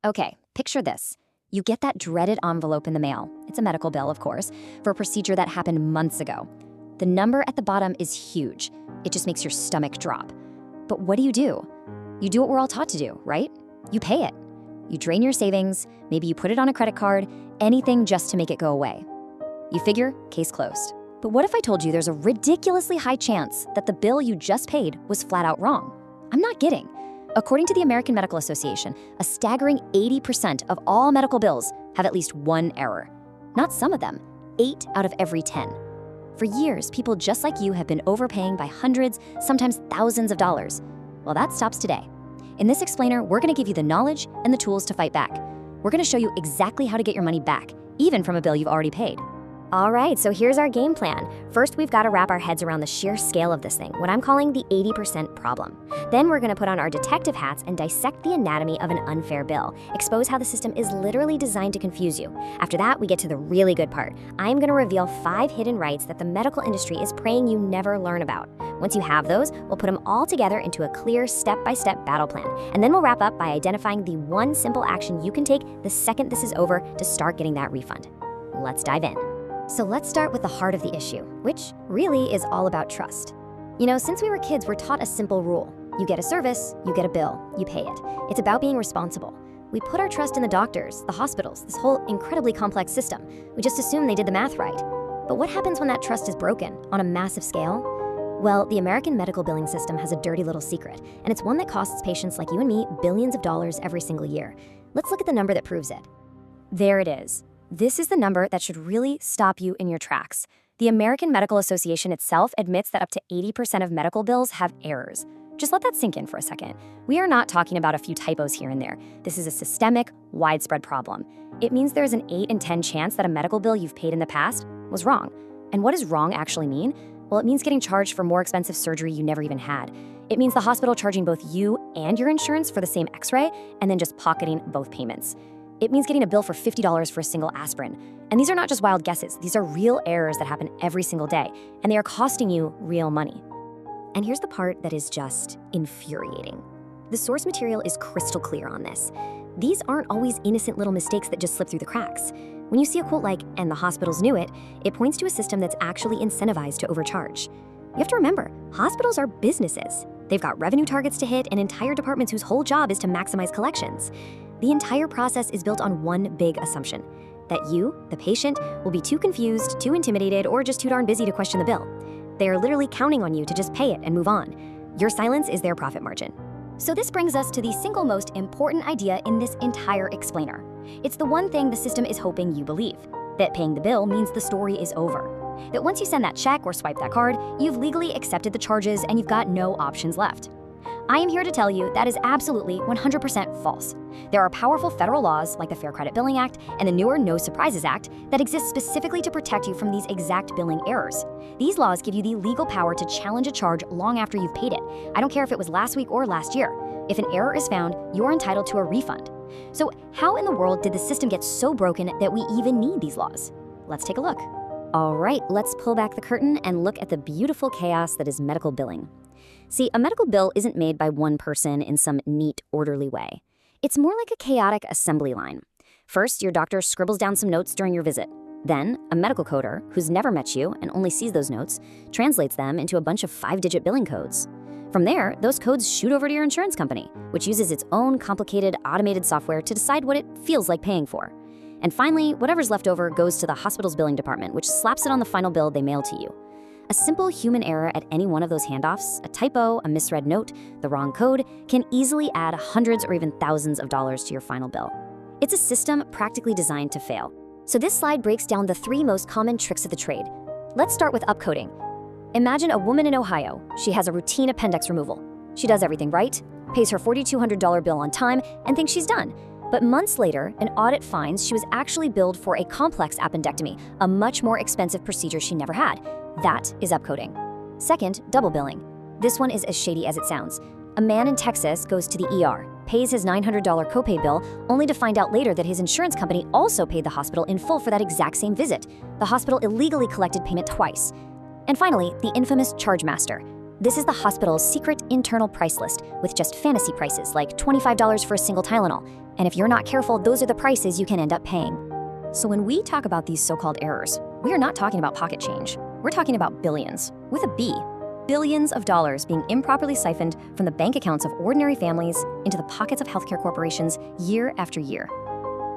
Okay, picture this. You get that dreaded envelope in the mail. It's a medical bill, of course, for a procedure that happened months ago. The number at the bottom is huge. It just makes your stomach drop. But what do? You do what we're all taught to do, right? You pay it. You drain your savings, maybe you put it on a credit card, anything just to make it go away. You figure, case closed. But what if I told you there's a ridiculously high chance that the bill you just paid was flat out wrong? I'm not kidding. According to the American Medical Association, a staggering 80% of all medical bills have at least one error. Not some of them, 8 out of every 10. For years, people just like you have been overpaying by hundreds, sometimes thousands of dollars. Well, that stops today. In this explainer, we're gonna give you the knowledge and the tools to fight back. We're gonna show you exactly how to get your money back, even from a bill you've already paid. All right, so here's our game plan. First, we've got to wrap our heads around the sheer scale of this thing, what I'm calling the 80% problem. Then we're going to put on our detective hats and dissect the anatomy of an unfair bill, expose how the system is literally designed to confuse you. After that, we get to the really good part. I'm going to reveal 5 hidden rights that the medical industry is praying you never learn about. Once you have those, we'll put them all together into a clear step-by-step battle plan. And then we'll wrap up by identifying the one simple action you can take the second this is over to start getting that refund. Let's dive in. So let's start with the heart of the issue, which really is all about trust. You know, since we were kids, we're taught a simple rule. You get a service, you get a bill, you pay it. It's about being responsible. We put our trust in the doctors, the hospitals, this whole incredibly complex system. We just assume they did the math right. But what happens when that trust is broken on a massive scale? Well, the American medical billing system has a dirty little secret, and it's one that costs patients like you and me billions of dollars every single year. Let's look at the number that proves it. There it is. This is the number that should really stop you in your tracks. The American Medical Association itself admits that up to 80% of medical bills have errors. Just let that sink in for a second. We are not talking about a few typos here and there. This is a systemic, widespread problem. It means there's an 8 in 10 chance that a medical bill you've paid in the past was wrong. And what does wrong actually mean? Well, it means getting charged for more expensive surgery you never even had. It means the hospital charging both you and your insurance for the same x-ray and then just pocketing both payments. It means getting a bill for $50 for a single aspirin. And these are not just wild guesses. These are real errors that happen every single day, and they are costing you real money. And here's the part that is just infuriating. The source material is crystal clear on this. These aren't always innocent little mistakes that just slip through the cracks. When you see a quote like, "and the hospitals knew it," it points to a system that's actually incentivized to overcharge. You have to remember, hospitals are businesses. They've got revenue targets to hit and entire departments whose whole job is to maximize collections. The entire process is built on one big assumption, that you, the patient, will be too confused, too intimidated, or just too darn busy to question the bill. They are literally counting on you to just pay it and move on. Your silence is their profit margin. So this brings us to the single most important idea in this entire explainer. It's the one thing the system is hoping you believe, that paying the bill means the story is over. That once you send that check or swipe that card, you've legally accepted the charges and you've got no options left. I am here to tell you that is absolutely 100% false. There are powerful federal laws like the Fair Credit Billing Act and the newer No Surprises Act that exist specifically to protect you from these exact billing errors. These laws give you the legal power to challenge a charge long after you've paid it. I don't care if it was last week or last year. If an error is found, you're entitled to a refund. So how in the world did the system get so broken that we even need these laws? Let's take a look. All right, let's pull back the curtain and look at the beautiful chaos that is medical billing. See, a medical bill isn't made by one person in some neat, orderly way. It's more like a chaotic assembly line. First, your doctor scribbles down some notes during your visit. Then, a medical coder, who's never met you and only sees those notes, translates them into a bunch of 5-digit billing codes. From there, those codes shoot over to your insurance company, which uses its own complicated, automated software to decide what it feels like paying for. And finally, whatever's left over goes to the hospital's billing department, which slaps it on the final bill they mail to you. A simple human error at any one of those handoffs, a typo, a misread note, the wrong code, can easily add hundreds or even thousands of dollars to your final bill. It's a system practically designed to fail. So this slide breaks down the 3 most common tricks of the trade. Let's start with upcoding. Imagine a woman in Ohio. She has a routine appendix removal. She does everything right, pays her $4,200 bill on time, and thinks she's done. But months later, an audit finds she was actually billed for a complex appendectomy, a much more expensive procedure she never had. That is upcoding. Second, double billing. This one is as shady as it sounds. A man in Texas goes to the ER, pays his $900 copay bill, only to find out later that his insurance company also paid the hospital in full for that exact same visit. The hospital illegally collected payment twice. And finally, the infamous Chargemaster. This is the hospital's secret internal price list with just fantasy prices like $25 for a single Tylenol. And if you're not careful, those are the prices you can end up paying. So when we talk about these so-called errors, we are not talking about pocket change. We're talking about billions, with a B. Billions of dollars being improperly siphoned from the bank accounts of ordinary families into the pockets of healthcare corporations year after year.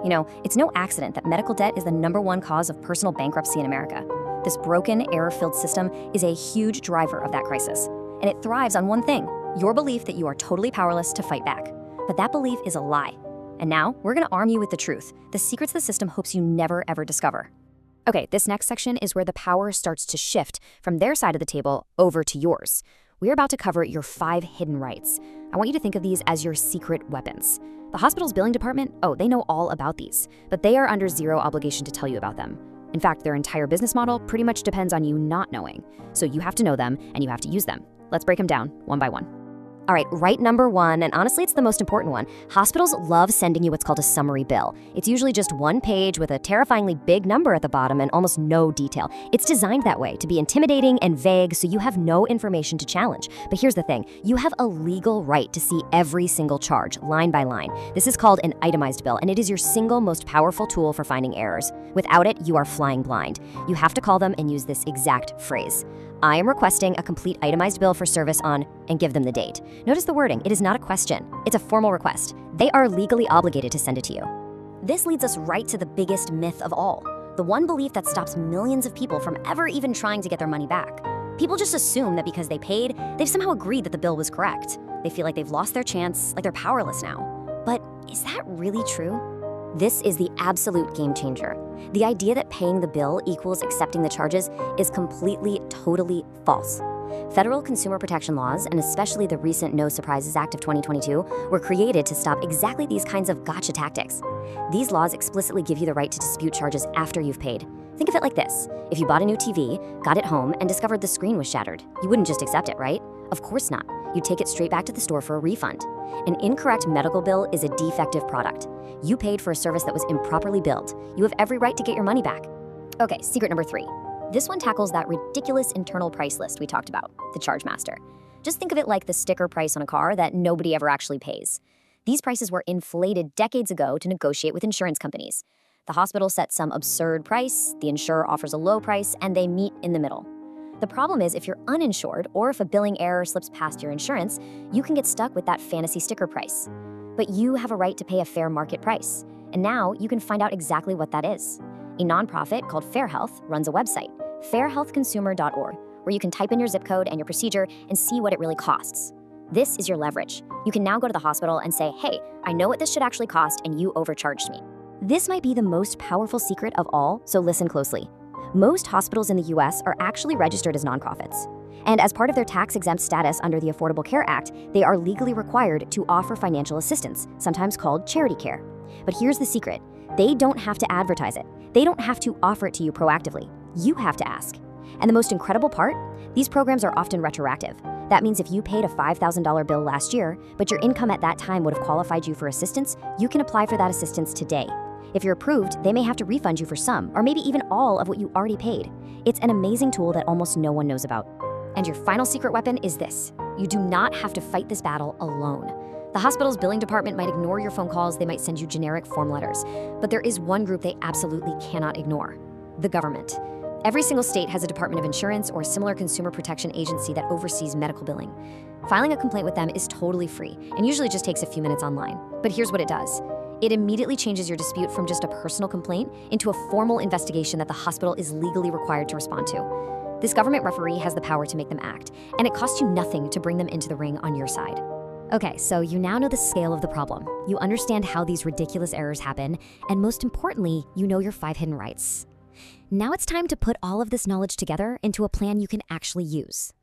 You know, it's no accident that medical debt is the #1 cause of personal bankruptcy in America. This broken, error-filled system is a huge driver of that crisis. And it thrives on one thing, your belief that you are totally powerless to fight back. But that belief is a lie. And now, we're gonna arm you with the truth, the secrets the system hopes you never ever discover. Okay, this next section is where the power starts to shift from their side of the table over to yours. We're about to cover your 5 hidden rights. I want you to think of these as your secret weapons. The hospital's billing department, they know all about these, but they are under zero obligation to tell you about them. In fact, their entire business model pretty much depends on you not knowing. So you have to know them and you have to use them. Let's break them down one by one. All right, right number 1, and honestly, it's the most important one. Hospitals love sending you what's called a summary bill. It's usually just one page with a terrifyingly big number at the bottom and almost no detail. It's designed that way, to be intimidating and vague, so you have no information to challenge. But here's the thing, you have a legal right to see every single charge, line by line. This is called an itemized bill, and it is your single most powerful tool for finding errors. Without it, you are flying blind. You have to call them and use this exact phrase. I am requesting a complete itemized bill for service on, and give them the date. Notice the wording, it is not a question. It's a formal request. They are legally obligated to send it to you. This leads us right to the biggest myth of all, the one belief that stops millions of people from ever even trying to get their money back. People just assume that because they paid, they've somehow agreed that the bill was correct. They feel like they've lost their chance, like they're powerless now. But is that really true? This is the absolute game changer. The idea that paying the bill equals accepting the charges is completely, totally false. Federal consumer protection laws, and especially the recent No Surprises Act of 2022, were created to stop exactly these kinds of gotcha tactics. These laws explicitly give you the right to dispute charges after you've paid. Think of it like this. If you bought a new TV, got it home, and discovered the screen was shattered, you wouldn't just accept it, right? Of course not. You'd take it straight back to the store for a refund. An incorrect medical bill is a defective product. You paid for a service that was improperly billed. You have every right to get your money back. Okay, secret number 3. This one tackles that ridiculous internal price list we talked about, the Chargemaster. Just think of it like the sticker price on a car that nobody ever actually pays. These prices were inflated decades ago to negotiate with insurance companies. The hospital sets some absurd price, the insurer offers a low price, and they meet in the middle. The problem is if you're uninsured or if a billing error slips past your insurance, you can get stuck with that fantasy sticker price. But you have a right to pay a fair market price. And now you can find out exactly what that is. A nonprofit called Fair Health runs a website, fairhealthconsumer.org, where you can type in your zip code and your procedure and see what it really costs. This is your leverage. You can now go to the hospital and say, hey, I know what this should actually cost and you overcharged me. This might be the most powerful secret of all, so listen closely. Most hospitals in the US are actually registered as nonprofits. And as part of their tax-exempt status under the Affordable Care Act, they are legally required to offer financial assistance, sometimes called charity care. But here's the secret. They don't have to advertise it. They don't have to offer it to you proactively. You have to ask. And the most incredible part? These programs are often retroactive. That means if you paid a $5,000 bill last year, but your income at that time would have qualified you for assistance, you can apply for that assistance today. If you're approved, they may have to refund you for some, or maybe even all of what you already paid. It's an amazing tool that almost no one knows about. And your final secret weapon is this. You do not have to fight this battle alone. The hospital's billing department might ignore your phone calls, they might send you generic form letters, but there is one group they absolutely cannot ignore: the government. Every single state has a Department of Insurance or similar consumer protection agency that oversees medical billing. Filing a complaint with them is totally free and usually just takes a few minutes online. But here's what it does. It immediately changes your dispute from just a personal complaint into a formal investigation that the hospital is legally required to respond to. This government referee has the power to make them act, and it costs you nothing to bring them into the ring on your side. Okay, so you now know the scale of the problem. You understand how these ridiculous errors happen, and most importantly, you know your 5 hidden rights. Now it's time to put all of this knowledge together into a plan you can actually use.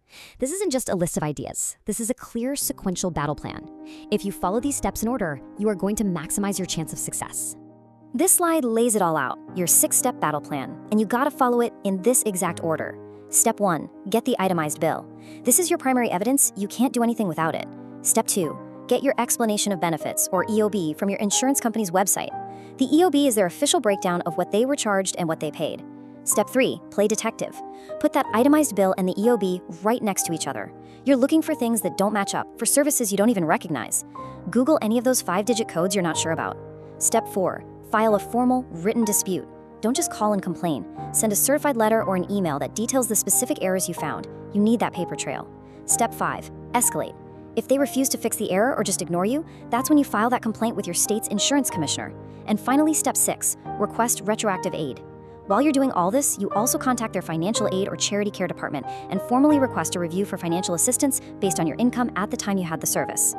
This isn't just a list of ideas. This is a clear sequential battle plan. If you follow these steps in order, you are going to maximize your chance of success. This slide lays it all out, your 6-step battle plan, and you gotta follow it in this exact order. Step 1, get the itemized bill. This is your primary evidence, you can't do anything without it. Step 2, get your explanation of benefits, or EOB, from your insurance company's website. The EOB is their official breakdown of what they were charged and what they paid. Step 3, play detective. Put that itemized bill and the EOB right next to each other. You're looking for things that don't match up, for services you don't even recognize. Google any of those 5-digit codes you're not sure about. Step 4, file a formal, written dispute. Don't just call and complain. Send a certified letter or an email that details the specific errors you found. You need that paper trail. Step 5, escalate. If they refuse to fix the error or just ignore you, that's when you file that complaint with your state's insurance commissioner. And finally, Step 6, request retroactive aid. While you're doing all this, you also contact their financial aid or charity care department and formally request a review for financial assistance based on your income at the time you had the service.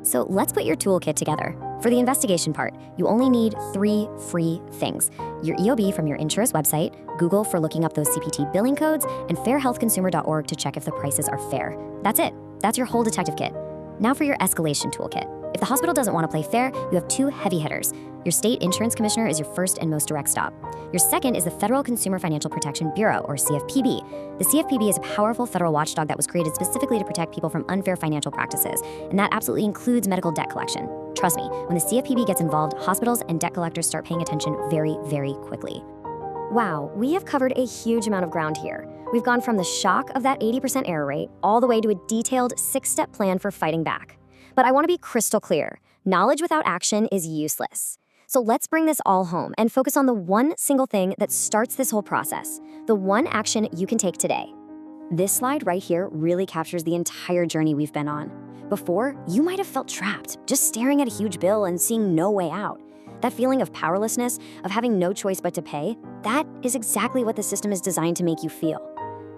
So let's put your toolkit together. For the investigation part, you only need 3 free things: your EOB from your insurer's website, Google for looking up those CPT billing codes, and fairhealthconsumer.org to check if the prices are fair. That's it. That's your whole detective kit. Now for your escalation toolkit. If the hospital doesn't want to play fair, you have 2 heavy hitters. Your state insurance commissioner is your first and most direct stop. Your second is the Federal Consumer Financial Protection Bureau, or CFPB. The CFPB is a powerful federal watchdog that was created specifically to protect people from unfair financial practices, and that absolutely includes medical debt collection. Trust me, when the CFPB gets involved, hospitals and debt collectors start paying attention very, very quickly. Wow, we have covered a huge amount of ground here. We've gone from the shock of that 80% error rate all the way to a detailed 6-step plan for fighting back. But I want to be crystal clear. Knowledge without action is useless. So let's bring this all home and focus on the one single thing that starts this whole process, the one action you can take today. This slide right here really captures the entire journey we've been on. Before, you might have felt trapped, just staring at a huge bill and seeing no way out. That feeling of powerlessness, of having no choice but to pay, that is exactly what the system is designed to make you feel.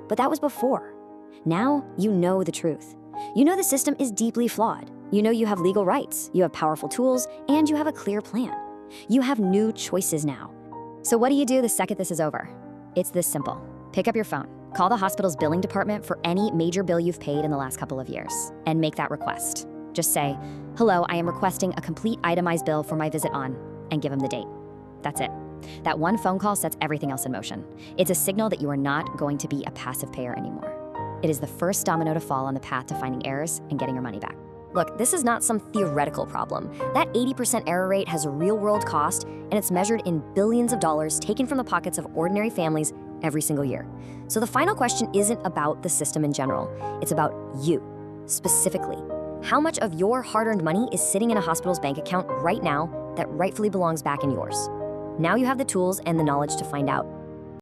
But that was before. Now, you know the truth. You know the system is deeply flawed. You know you have legal rights, you have powerful tools, and you have a clear plan. You have new choices now. So what do you do the second this is over? It's this simple. Pick up your phone, call the hospital's billing department for any major bill you've paid in the last couple of years, and make that request. Just say, "Hello, I am requesting a complete itemized bill for my visit on," and give them the date. That's it. That one phone call sets everything else in motion. It's a signal that you are not going to be a passive payer anymore. It is the first domino to fall on the path to finding errors and getting your money back. Look, this is not some theoretical problem. That 80% error rate has a real-world cost, and it's measured in billions of dollars taken from the pockets of ordinary families every single year. So the final question isn't about the system in general. It's about you, specifically. How much of your hard-earned money is sitting in a hospital's bank account right now that rightfully belongs back in yours? Now you have the tools and the knowledge to find out.